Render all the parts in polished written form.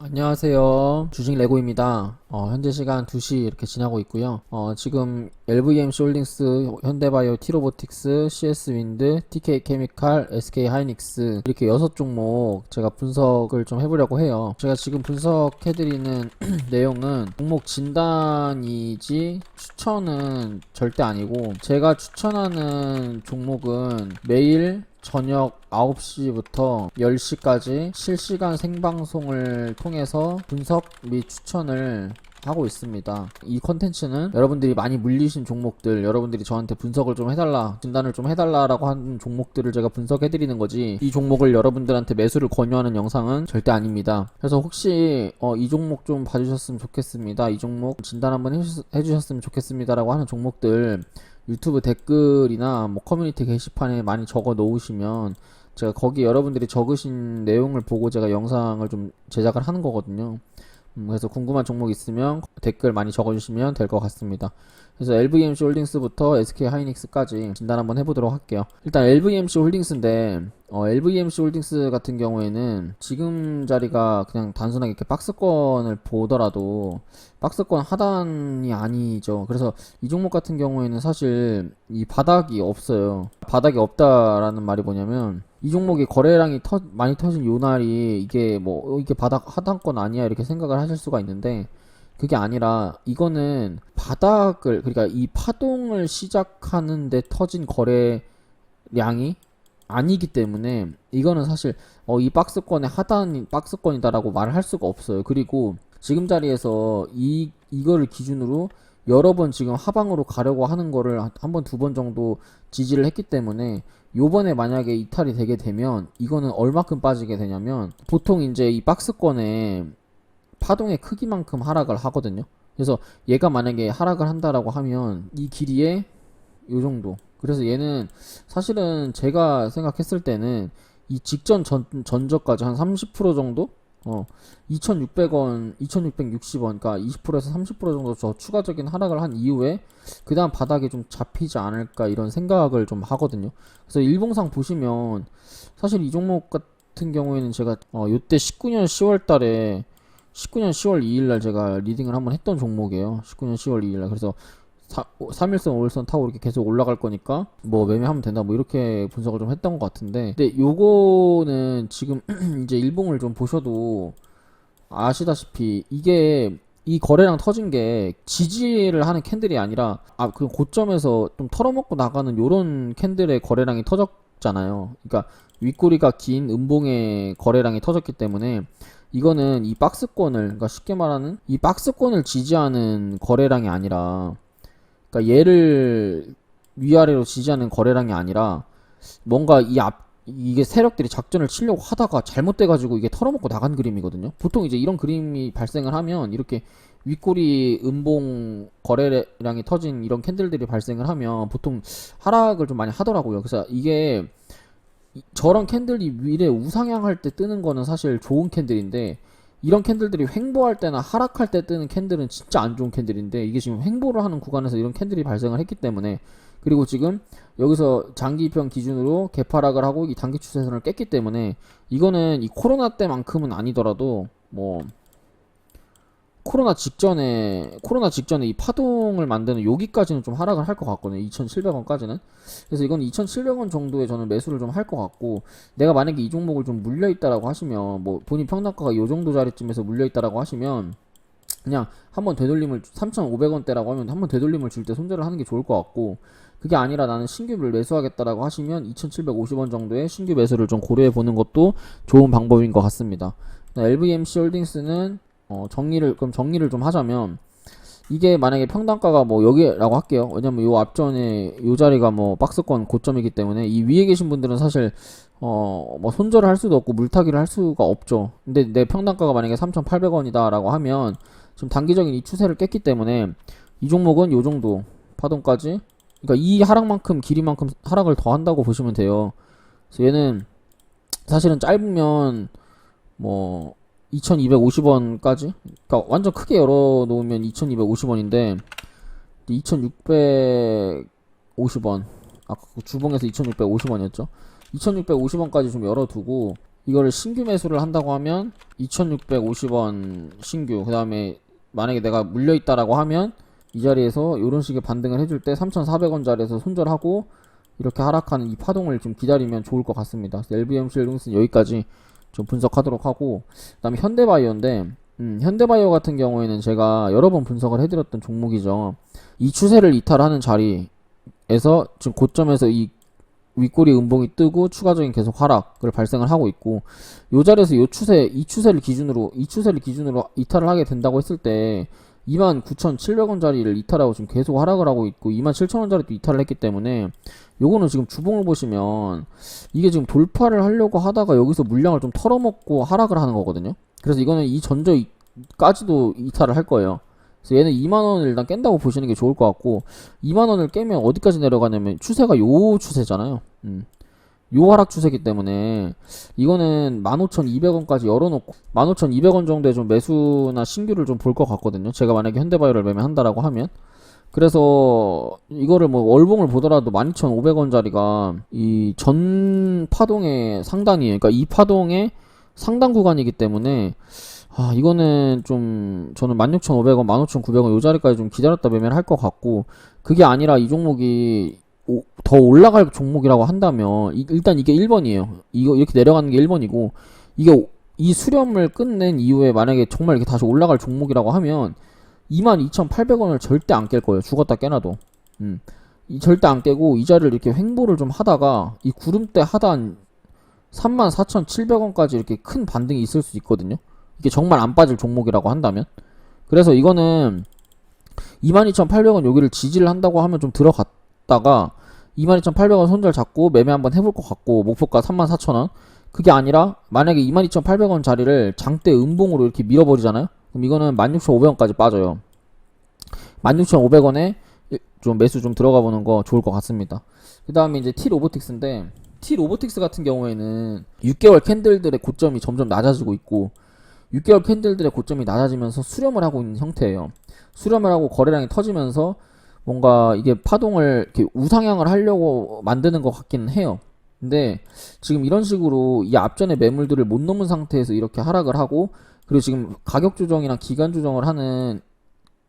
안녕하세요. 주식 레고입니다. 현재 시간 2시 이렇게 지나고 있고요. 지금 LVMC 홀딩스, 현대바이오, 티로보틱스, CS 윈드, TK 케미칼, SK 하이닉스 이렇게 6종목 제가 분석을 좀 해보려고 해요. 제가 지금 분석해드리는 내용은 종목 진단이지 추천은 절대 아니고, 제가 추천하는 종목은 매일 저녁 9시부터 10시까지 실시간 생방송을 통해서 분석 및 추천을 하고 있습니다. 이 컨텐츠는 여러분들이 많이 물리신 종목들, 여러분들이 저한테 분석을 좀 해달라, 진단을 좀 해달라라고 하는 종목들을 제가 분석해드리는 거지, 이 종목을 여러분들한테 매수를 권유하는 영상은 절대 아닙니다. 그래서 혹시 이 종목 좀 봐주셨으면 좋겠습니다, 이 종목 진단 한번 해주셨으면 좋겠습니다 라고 하는 종목들 유튜브 댓글이나 뭐 커뮤니티 게시판에 많이 적어 놓으시면 제가 거기 여러분들이 적으신 내용을 보고 제가 영상을 좀 제작을 하는 거거든요. 그래서 궁금한 종목 있으면 댓글 많이 적어주시면 될 것 같습니다. 그래서 LVMC 홀딩스부터 SK 하이닉스까지 진단 한번 해보도록 할게요. 일단 LVMC 홀딩스인데, LVMC 홀딩스 같은 경우에는 지금 자리가 그냥 단순하게 이렇게 박스권을 보더라도 박스권 하단이 아니죠. 그래서 이 종목 같은 경우에는 사실 이 바닥이 없어요. 바닥이 없다라는 말이 뭐냐면, 이 종목이 거래량이 많이 터진 요 날이 이게 이게 바닥 하단권 아니야 이렇게 생각을 하실 수가 있는데, 그게 아니라 이거는 바닥을, 그러니까 이 파동을 시작하는데 터진 거래량이 아니기 때문에 이거는 사실 이 박스권의 하단이 박스권이다라고 말을 할 수가 없어요. 그리고 지금 자리에서 이거를 기준으로 여러 번 지금 하방으로 가려고 하는 거를 한 번, 두 번 정도 지지를 했기 때문에, 요번에 만약에 이탈이 되게 되면 이거는 얼마큼 빠지게 되냐면, 보통 이제 이 박스권에 파동의 크기만큼 하락을 하거든요. 그래서 얘가 만약에 하락을 한다라고 하면 이 길이에 요 정도. 그래서 얘는 사실은 제가 생각했을 때는 이 직전 전저까지 한 30% 정도? 2,600원, 2,660원, 그러니까 20%에서 30% 정도 저 추가적인 하락을 한 이후에 그 다음 바닥에 좀 잡히지 않을까 이런 생각을 좀 하거든요. 그래서 일봉상 보시면 사실 이 종목 같은 경우에는 제가 요때 19년 10월 달에 19년 10월 2일날 제가 리딩을 한번 했던 종목이에요. 19년 10월 2일날. 그래서 3일선, 5일선 타고 이렇게 계속 올라갈 거니까 뭐 매매하면 된다, 뭐 이렇게 분석을 좀 했던 것 같은데, 근데 요거는 지금 이제 일봉을 좀 보셔도 아시다시피 이게 이 거래량 터진 게 지지를 하는 캔들이 아니라 그 고점에서 좀 털어먹고 나가는 요런 캔들의 거래량이 터졌잖아요. 그러니까 윗꼬리가 긴 음봉의 거래량이 터졌기 때문에 이거는 이 박스권을, 그러니까 쉽게 말하는 이 박스권을 지지하는 거래량이 아니라, 그러니까 얘를 위아래로 지지하는 거래량이 아니라, 뭔가 이게 세력들이 작전을 치려고 하다가 잘못돼가지고 이게 털어먹고 나간 그림이거든요. 보통 이제 이런 그림이 발생을 하면, 이렇게 윗꼬리 음봉 거래량이 터진 이런 캔들들이 발생을 하면 보통 하락을 좀 많이 하더라고요. 그래서 이게 저런 캔들이 위에 우상향할 때 뜨는 거는 사실 좋은 캔들인데, 이런 캔들들이 횡보할 때나 하락할 때 뜨는 캔들은 진짜 안 좋은 캔들인데, 이게 지금 횡보를 하는 구간에서 이런 캔들이 발생을 했기 때문에, 그리고 지금 여기서 장기평 기준으로 개파락을 하고 이 단기 추세선을 깼기 때문에, 이거는 이 코로나 때만큼은 아니더라도 뭐 코로나 직전에 이 파동을 만드는 여기까지는 좀 하락을 할 것 같거든요. 2,700원까지는. 그래서 이건 2,700원 정도에 저는 매수를 좀 할 것 같고, 내가 만약에 이 종목을 좀 물려있다라고 하시면, 뭐 본인 평단가가 요 정도 자리쯤에서 물려있다라고 하시면 그냥 한번 되돌림을, 3,500원대라고 하면 한번 되돌림을 줄 때 손절을 하는 게 좋을 것 같고, 그게 아니라 나는 신규를 매수하겠다라고 하시면 2,750원 정도의 신규 매수를 좀 고려해 보는 것도 좋은 방법인 것 같습니다. LVMC 홀딩스는 정리를 좀 하자면, 이게 만약에 평단가가 뭐 여기라고 할게요. 왜냐면 요 앞전에 요 자리가 뭐 박스권 고점이기 때문에 이 위에 계신 분들은 사실 뭐 손절을 할 수도 없고 물타기를 할 수가 없죠. 근데 내 평단가가 만약에 3,800원이다 라고 하면 지금 단기적인 이 추세를 깼기 때문에 이 종목은 요 정도 파동까지, 그러니까 이 하락만큼 길이만큼 하락을 더 한다고 보시면 돼요. 그래서 얘는 사실은 짧으면 뭐 2250원까지, 그러니까 완전 크게 열어 놓으면 2250원인데 2650원, 아까 그 주봉에서 2650원이었죠. 2650원까지 좀 열어두고 이거를 신규 매수를 한다고 하면 2650원 신규, 그 다음에 만약에 내가 물려있다라고 하면 이 자리에서 이런 식의 반등을 해줄 때 3,400원 자리에서 손절하고 이렇게 하락하는 이 파동을 좀 기다리면 좋을 것 같습니다. LVMC 홀딩스는 여기까지 좀 분석하도록 하고, 그 다음에 현대바이오인데 현대바이오 같은 경우에는 제가 여러 번 분석을 해드렸던 종목이죠. 이 추세를 이탈하는 자리에서 지금 고점에서 이 윗꼬리 음봉이 뜨고 추가적인 계속 하락을 발생을 하고 있고, 요 자리에서 이 추세를 기준으로 이탈을 하게 된다고 했을 때 29,700원 자리를 이탈하고 지금 계속 하락을 하고 있고 27,000원 자리도 이탈을 했기 때문에 요거는 지금 주봉을 보시면 이게 지금 돌파를 하려고 하다가 여기서 물량을 좀 털어먹고 하락을 하는 거거든요. 그래서 이거는 이 전저까지도 이탈을 할 거예요. 그래서 얘는 2만원을 일단 깬다고 보시는 게 좋을 것 같고, 2만원을 깨면 어디까지 내려가냐면 추세가 요 추세잖아요. 요 하락 추세기 때문에 이거는 15,200원까지 열어놓고 15,200원 정도의 좀 매수나 신규를 좀 볼 것 같거든요. 제가 만약에 현대바이오를 매매한다라고 하면. 그래서 이거를 뭐 월봉을 보더라도 12,500원 자리가 이 전 파동의 상단이에요. 그러니까 이 파동의 상단 구간이기 때문에 이거는 좀 저는 16,500원, 15,900원 요 자리까지 좀 기다렸다 매매를 할 것 같고, 그게 아니라 이 종목이 더 올라갈 종목이라고 한다면 일단 이게 1번이에요. 이거 이렇게 내려가는 게 1번이고, 이게 이 수렴을 끝낸 이후에 만약에 정말 이렇게 다시 올라갈 종목이라고 하면 22,800원을 절대 안 깰 거예요. 죽었다 깨놔도. 이 절대 안 깨고 이 자리를 이렇게 횡보를 좀 하다가 이 구름대 하단 34,700원까지 이렇게 큰 반등이 있을 수 있거든요. 이게 정말 안 빠질 종목이라고 한다면. 그래서 이거는 22,800원 여기를 지지를 한다고 하면 좀 들어갔다가 22,800원 손절 잡고 매매 한번 해볼 것 같고, 목표가 34,000원. 그게 아니라 만약에 22,800원 자리를 장대 음봉으로 이렇게 밀어버리잖아요. 그럼 이거는 16,500원까지 빠져요. 16,500원에 좀 매수 좀 들어가 보는 거 좋을 것 같습니다. 그 다음에 이제 T로보틱스인데, T로보틱스 같은 경우에는 6개월 캔들들의 고점이 점점 낮아지고 있고, 6개월 캔들들의 고점이 낮아지면서 수렴을 하고 있는 형태예요. 수렴을 하고 거래량이 터지면서 뭔가 이게 파동을 이렇게 우상향을 하려고 만드는 것 같기는 해요. 근데 지금 이런 식으로 이 앞전에 매물들을 못 넘은 상태에서 이렇게 하락을 하고, 그리고 지금 가격 조정이나 기간 조정을 하는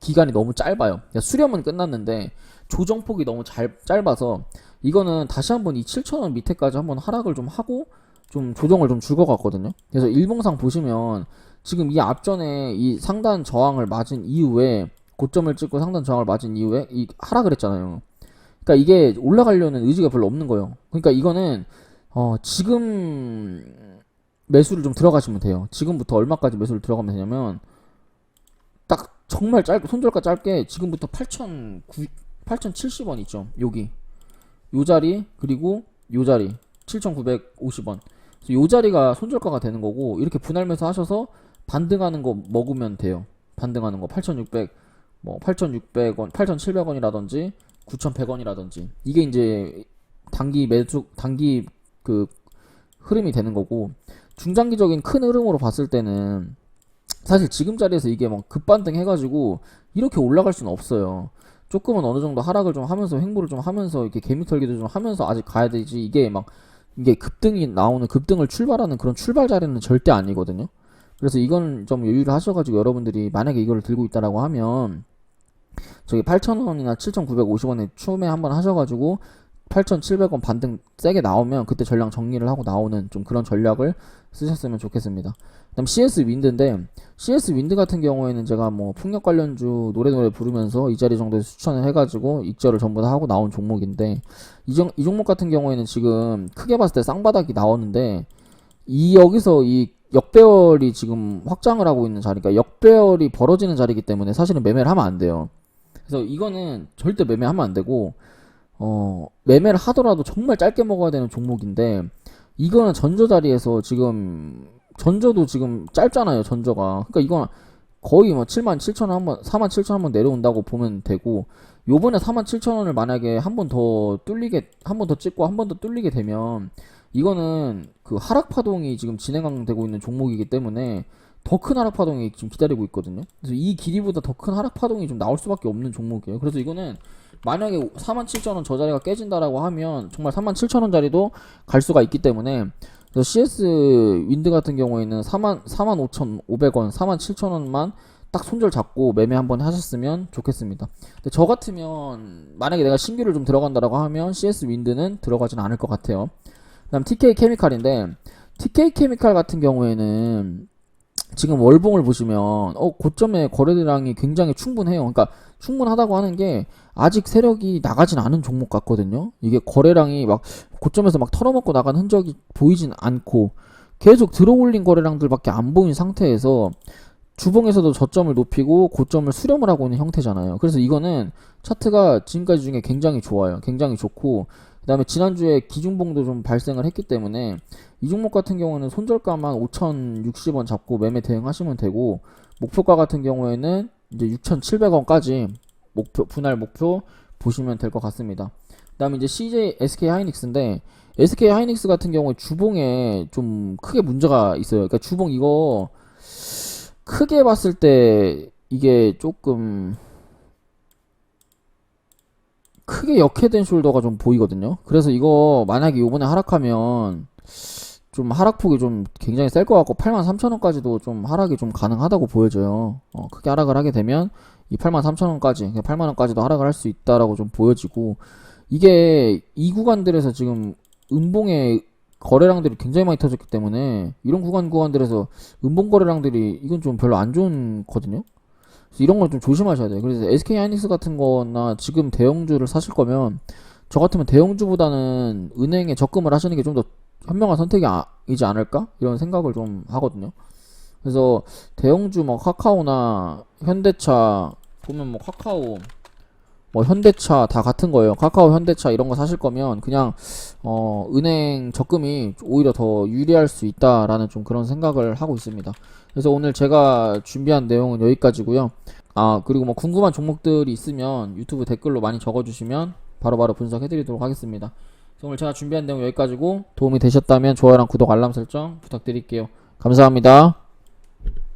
기간이 너무 짧아요. 그러니까 수렴은 끝났는데 조정폭이 너무 짧아서 이거는 다시 한번 이 7,000원 밑에까지 한번 하락을 좀 하고 좀 조정을 좀 줄 것 같거든요. 그래서 일봉상 보시면 지금 이 앞전에 이 상단 저항을 맞은 이후에, 고점을 찍고 상단 저항을 맞은 이후에 이 하락을 했잖아요. 그러니까 이게 올라가려는 의지가 별로 없는 거예요. 그러니까 이거는 지금 매수를 좀 들어가시면 돼요. 지금부터 얼마까지 매수를 들어가면 되냐면, 딱 정말 짧게, 손절가 짧게 지금부터 8,070원 있죠. 여기 요 자리, 그리고 요 자리 7,950원. 요 자리가 손절가가 되는 거고, 이렇게 분할 매수 하셔서 반등하는 거 먹으면 돼요. 반등하는 거 8,600, 뭐 8,600원, 8,700원이라든지 9,100원이라든지 이게 이제 단기 그 흐름이 되는 거고, 중장기적인 큰 흐름으로 봤을 때는 사실 지금 자리에서 이게 막 급반등 해가지고 이렇게 올라갈 수는 없어요. 조금은 어느 정도 하락을 좀 하면서 횡보를 좀 하면서 이렇게 개미털기도 좀 하면서 아직 가야 되지, 이게 급등을 출발하는 그런 출발 자리는 절대 아니거든요. 그래서 이건 좀 유의를 하셔가지고 여러분들이 만약에 이거를 들고 있다라고 하면 저기 8,000원이나 7,950원에 추매 한번 하셔가지고 8,700원 반등 세게 나오면 그때 전량 정리를 하고 나오는 좀 그런 전략을 쓰셨으면 좋겠습니다. 그다음 CS 윈드인데, CS 윈드 같은 경우에는 제가 뭐 풍력 관련주 노래 부르면서 이 자리 정도에 추천을 해가지고 익절을 전부 다 하고 나온 종목인데, 이 종목 같은 경우에는 지금 크게 봤을 때 쌍바닥이 나오는데, 여기서 이 역배열이 지금 확장을 하고 있는 자리가, 역배열이 벌어지는 자리이기 때문에 사실은 매매를 하면 안 돼요. 그래서 이거는 절대 매매하면 안 되고, 매매를 하더라도 정말 짧게 먹어야 되는 종목인데, 이거는 전저 자리에서 지금 전저도 지금 짧잖아요, 전저가. 그러니까 이건 거의 뭐 77,000원 한번, 47,000원 한번 내려온다고 보면 되고, 요번에 47,000원을 만약에 한 번 더 찍고 한 번 더 뚫리게 되면 이거는 그 하락 파동이 지금 진행되고 있는 종목이기 때문에 더 큰 하락 파동이 지금 기다리고 있거든요. 그래서 이 길이보다 더 큰 하락 파동이 좀 나올 수밖에 없는 종목이에요. 그래서 이거는 만약에 47,000원 저 자리가 깨진다라고 하면 정말 37,000원 자리도 갈 수가 있기 때문에 그래서 CS 윈드 같은 경우에는 45,500원, 47,000원만 딱 손절 잡고 매매 한번 하셨으면 좋겠습니다. 근데 저 같으면 만약에 내가 신규를 좀 들어간다라고 하면 CS 윈드는 들어가진 않을 것 같아요. 그다음 TK 케미칼인데 TK 케미칼 같은 경우에는 지금 월봉을 보시면 고점의 거래량이 굉장히 충분해요. 그러니까 충분하다고 하는 게 아직 세력이 나가진 않은 종목 같거든요. 이게 거래량이 막 고점에서 막 털어먹고 나간 흔적이 보이진 않고 계속 들어올린 거래량들밖에 안 보인 상태에서 주봉에서도 저점을 높이고 고점을 수렴을 하고 있는 형태잖아요. 그래서 이거는 차트가 지금까지 중에 굉장히 좋아요. 굉장히 좋고 그 다음에 지난주에 기중봉도 좀 발생을 했기 때문에 이 종목 같은 경우는 손절가만 5,060원 잡고 매매 대응하시면 되고 목표가 같은 경우에는 이제 6,700원까지 분할 목표 보시면 될 것 같습니다. 그 다음에 이제 CJ SK 하이닉스인데 SK 하이닉스 같은 경우에 주봉에 좀 크게 문제가 있어요. 그러니까 주봉 이거 크게 봤을 때 이게 조금 크게 역해된 숄더가 좀 보이거든요. 그래서 이거 만약에 요번에 하락하면 좀 하락폭이 좀 굉장히 셀 것 같고 83,000원까지도 좀 하락이 좀 가능하다고 보여져요. 크게 하락을 하게 되면 이 83,000원까지 8만원까지도 하락을 할 수 있다라고 좀 보여지고 이게 이 구간들에서 지금 음봉의 거래량들이 굉장히 많이 터졌기 때문에 이런 구간들에서 음봉 거래량들이 이건 좀 별로 안 좋거든요. 이런 걸 좀 조심하셔야 돼요. 그래서 SK 하이닉스 같은 거나 지금 대형주를 사실 거면 저 같으면 대형주보다는 은행에 적금을 하시는 게 좀 더 현명한 선택이지 않을까? 이런 생각을 좀 하거든요. 그래서 대형주 뭐 카카오나 현대차 보면 뭐 카카오 뭐 현대차 다 같은 거예요. 카카오 현대차 이런 거 사실 거면 그냥 은행 적금이 오히려 더 유리할 수 있다라는 좀 그런 생각을 하고 있습니다. 그래서 오늘 제가 준비한 내용은 여기까지고요. 그리고 뭐 궁금한 종목들이 있으면 유튜브 댓글로 많이 적어주시면 바로바로 분석해드리도록 하겠습니다. 그래서 오늘 제가 준비한 내용 여기까지고 도움이 되셨다면 좋아요랑 구독 알람 설정 부탁드릴게요. 감사합니다.